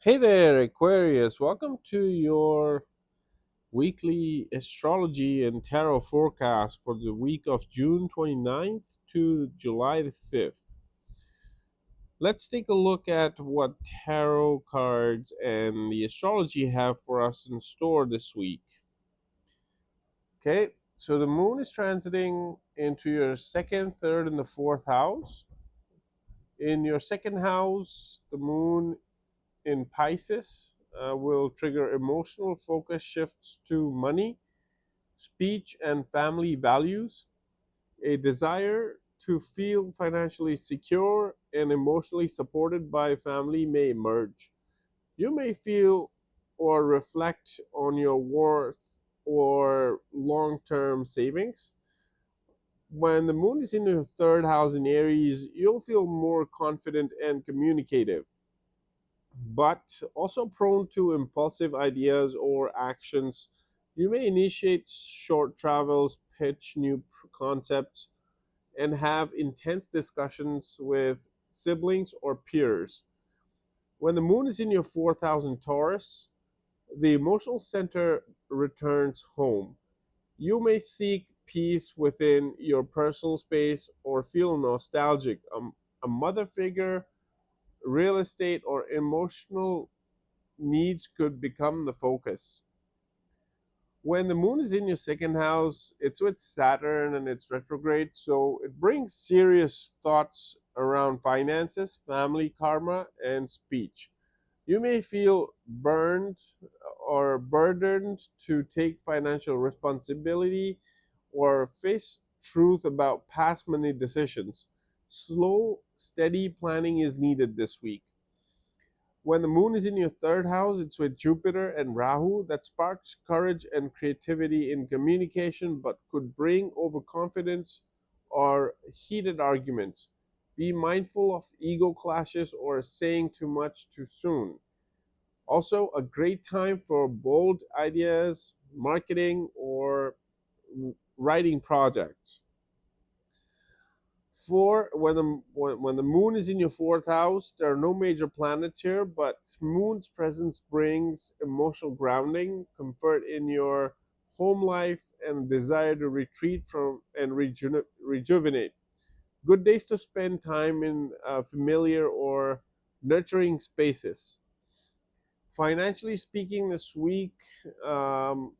Hey there, Aquarius. Welcome to your weekly astrology and tarot forecast for the week of June 29th to July the 5th. Let's take a look at what tarot cards and the astrology have for us in store this week. Okay, so the moon is transiting into your second, third, and the fourth house. In your second house, the moon in Pisces will trigger emotional focus shifts to money, speech, and family values. A desire to feel financially secure and emotionally supported by family may emerge. You may feel or reflect on your worth or long term savings. When the moon is in your third house in Aries, you'll feel more confident and communicative, but also prone to impulsive ideas or actions. You may initiate short travels, pitch new concepts, and have intense discussions with siblings or peers. When the moon is in your fourth house in Taurus, the emotional center returns home. You may seek peace within your personal space or feel nostalgic. A mother figure, real estate, or emotional needs could become the focus. When the moon is in your second house, it's with Saturn and it's retrograde, so it brings serious thoughts around finances, family karma, and speech. You may feel burned or burdened to take financial responsibility or face truth about past money decisions. Slow, steady planning is needed this week. When the moon is in your third house, it's with Jupiter and Rahu that sparks courage and creativity in communication but could bring overconfidence or heated arguments. Be mindful of ego clashes or saying too much too soon. Also, a great time for bold ideas, marketing, or writing projects. For when the moon is in your fourth house, there are no major planets here, but moon's presence brings emotional grounding, comfort in your home life, and desire to retreat from and rejuvenate. Good days to spend time in familiar or nurturing spaces. Financially speaking, this week, um,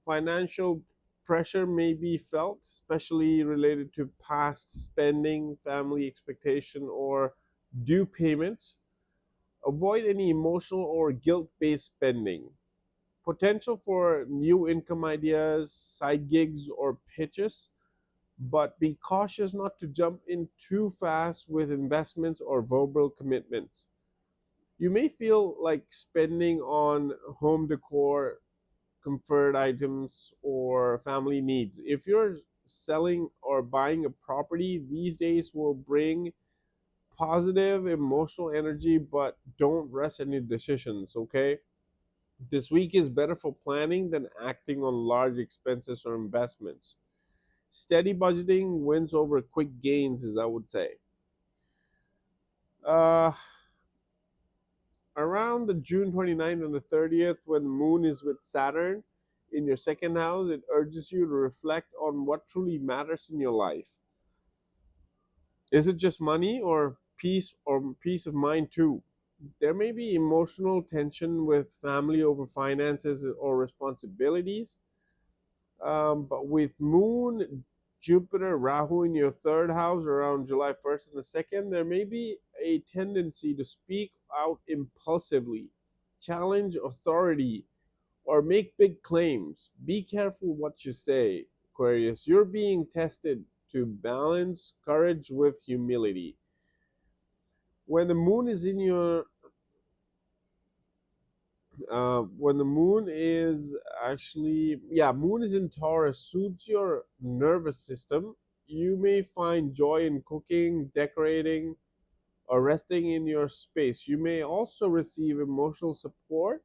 financial pressure may be felt, especially related to past spending, family expectation, or due payments. Avoid any emotional or guilt based spending. Potential for new income ideas, side gigs, or pitches, but be cautious not to jump in too fast with investments or verbal commitments. You may feel like spending on home decor, comfort items, or family needs. If you're selling or buying a property, these days will bring positive emotional energy, but don't rush any decisions, okay? This week is better for planning than acting on large expenses or investments. Steady budgeting wins over quick gains, as I would say. Uh, Around the June 29th and the 30th, when the moon is with Saturn in your second house, it urges you to reflect on what truly matters in your life. Is it just money or peace of mind too? There may be emotional tension with family over finances or responsibilities. But with Moon, Jupiter, Rahu in your third house around July 1st and the 2nd, there may be a tendency to speak out impulsively, challenge authority, or make big claims. Be careful what you say, Aquarius. You're being tested to balance courage with humility. When the moon is in your when the moon is actually, yeah, moon is in Taurus, suits your nervous system. You may find joy in cooking, decorating, or resting in your space. You may also receive emotional support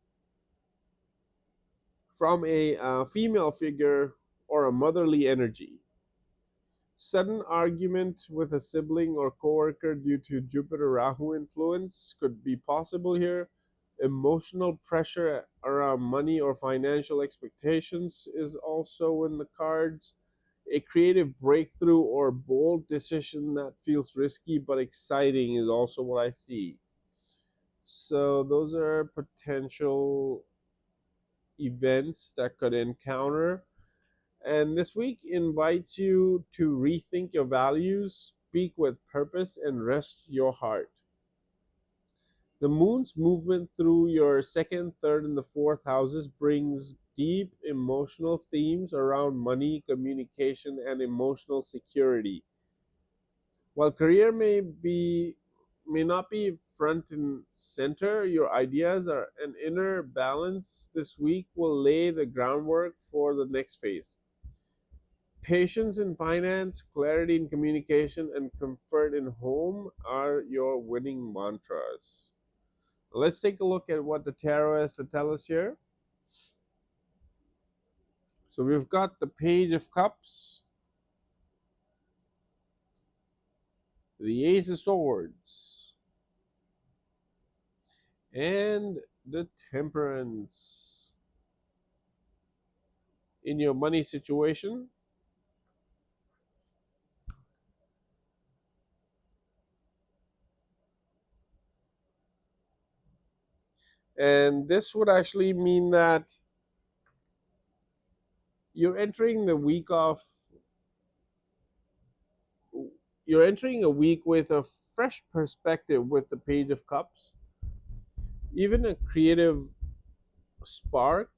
from a female figure or a motherly energy. Sudden argument with a sibling or coworker due to Jupiter Rahu influence could be possible here. Emotional pressure around money or financial expectations is also in the cards. A creative breakthrough or bold decision that feels risky but exciting is also what I see. So, those are potential events that could encounter. And this week invites you to rethink your values, speak with purpose, and rest your heart. The moon's movement through your second, third, and the fourth houses brings deep emotional themes around money, communication, and emotional security. While career may not be front and center, your ideas are an inner balance this week will lay the groundwork for the next phase. Patience in finance, clarity in communication, and comfort in home are your winning mantras. Let's take a look at what the tarot has to tell us here. So we've got the Page of Cups, the Ace of Swords, and the Temperance. In your money situation, and this would actually mean that you're entering the week of you're entering a week with a fresh perspective with the Page of Cups, even a creative spark.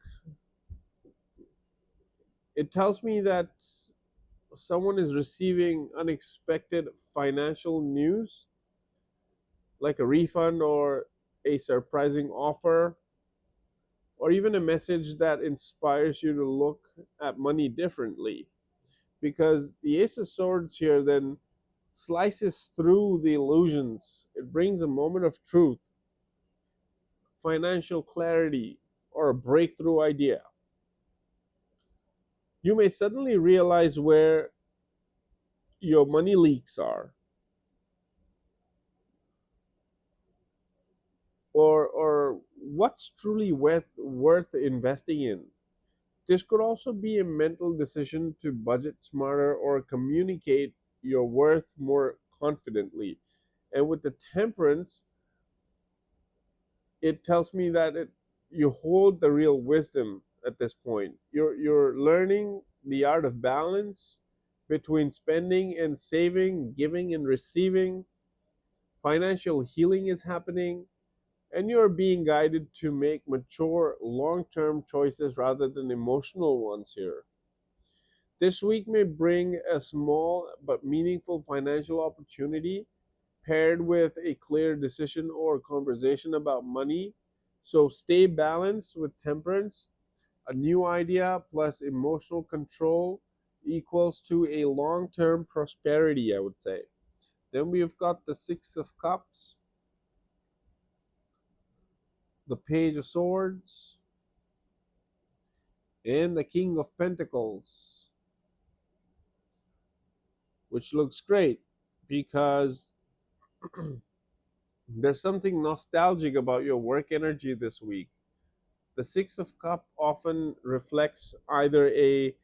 It tells me that someone is receiving unexpected financial news, like a refund or a surprising offer, or even a message that inspires you to look at money differently. Because the Ace of Swords here then slices through the illusions. It brings a moment of truth, financial clarity, or a breakthrough idea. You may suddenly realize where your money leaks are, or what's truly worth investing in. This could also be a mental decision to budget smarter or communicate your worth more confidently. And with the Temperance, it tells me that you hold the real wisdom at this point. You're learning the art of balance between spending and saving, giving and receiving. Financial healing is happening, and you're being guided to make mature long-term choices rather than emotional ones here. This week may bring a small but meaningful financial opportunity paired with a clear decision or conversation about money. So stay balanced with Temperance. A new idea plus emotional control equals to a long-term prosperity, I would say. Then we've got the Six of Cups, the Page of Swords, and the King of Pentacles, which looks great because there's something nostalgic about your work energy this week. The Six of Cup often reflects either a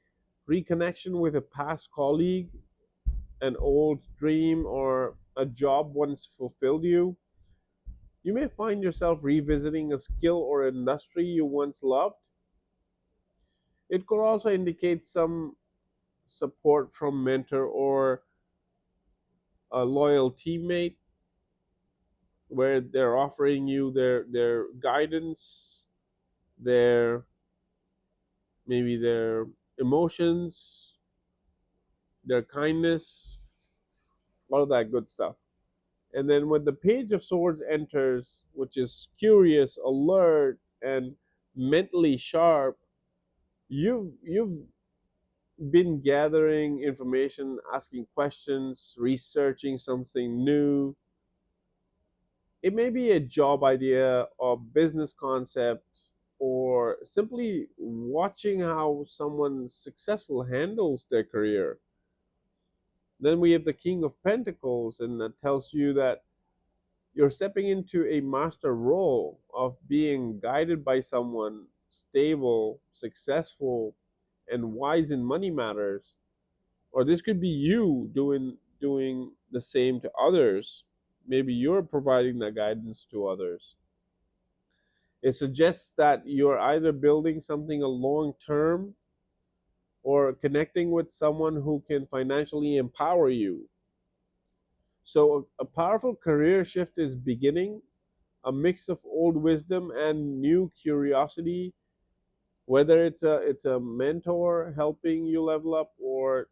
reconnection with a past colleague, an old dream, or a job once fulfilled you. You may find yourself revisiting a skill or industry you once loved. It could also indicate some support from mentor or a loyal teammate where they're offering you their guidance, their maybe their emotions, their kindness, all of that good stuff. And then when the Page of Swords enters, which is curious, alert, and mentally sharp, you've been gathering information, asking questions, researching something new. It may be a job idea or business concept, or simply watching how someone successful handles their career. Then we have the King of Pentacles, and that tells you that you're stepping into a master role of being guided by someone stable, successful, and wise in money matters. Or this could be you doing the same to others. Maybe you're providing that guidance to others. It suggests that you're either building something a long term or connecting with someone who can financially empower you. So a powerful career shift is beginning, a mix of old wisdom and new curiosity, whether it's a mentor helping you level up, or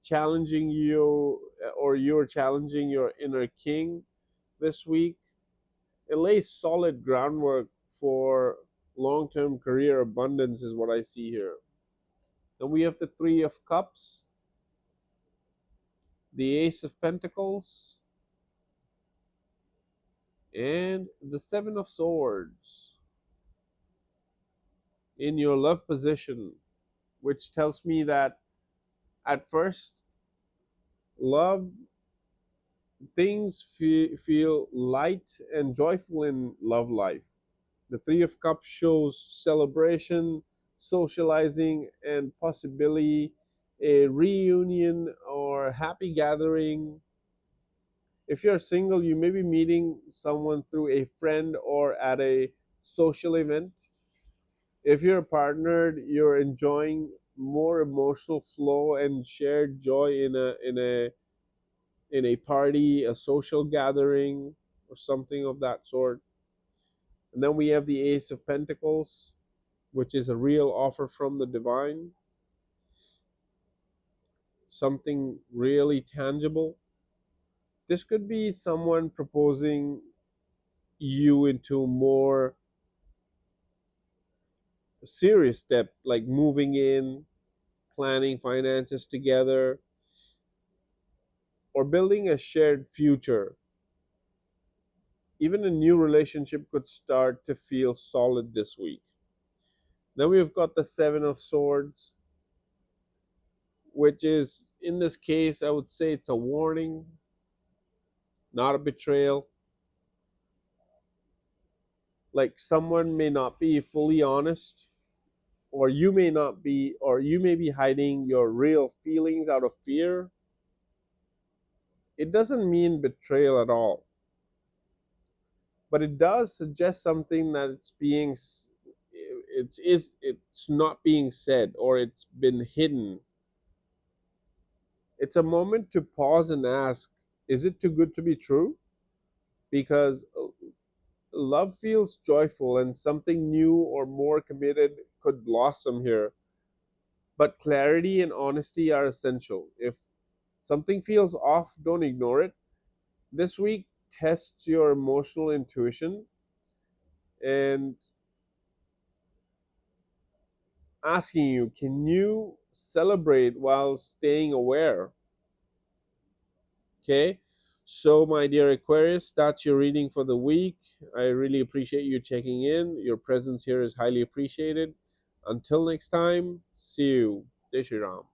challenging you, or you're challenging your inner king this week. It lays solid groundwork for long-term career abundance is what I see here. Then we have the 3 of Cups, the Ace of Pentacles, and the 7 of Swords in your love position, which tells me that at first, love, things feel light and joyful in love life. The 3 of Cups shows celebration, socializing, and possibly a reunion or happy gathering. If you're single, you may be meeting someone through a friend or at a social event. If you're partnered, you're enjoying more emotional flow and shared joy in a party, a social gathering, or something of that sort. And then we have the Ace of Pentacles, which is a real offer from the divine, something really tangible. This could be someone proposing you into more serious step, like moving in, planning finances together, or building a shared future. Even a new relationship could start to feel solid this week. Then we've got the 7 of Swords, which is, in this case, I would say it's a warning, not a betrayal. Like someone may not be fully honest, or you may be hiding your real feelings out of fear. It doesn't mean betrayal at all, but it does suggest something that it's not being said, or it's been hidden. It's a moment to pause and ask, is it too good to be true? Because love feels joyful and something new or more committed could blossom here. But clarity and honesty are essential. If something feels off, don't ignore it. This week tests your emotional intuition and asking you, can you celebrate while staying aware? Okay. So, my dear Aquarius, that's your reading for the week. I really appreciate you checking in. Your presence here is highly appreciated. Until next time, see you. Jai Shri Ram.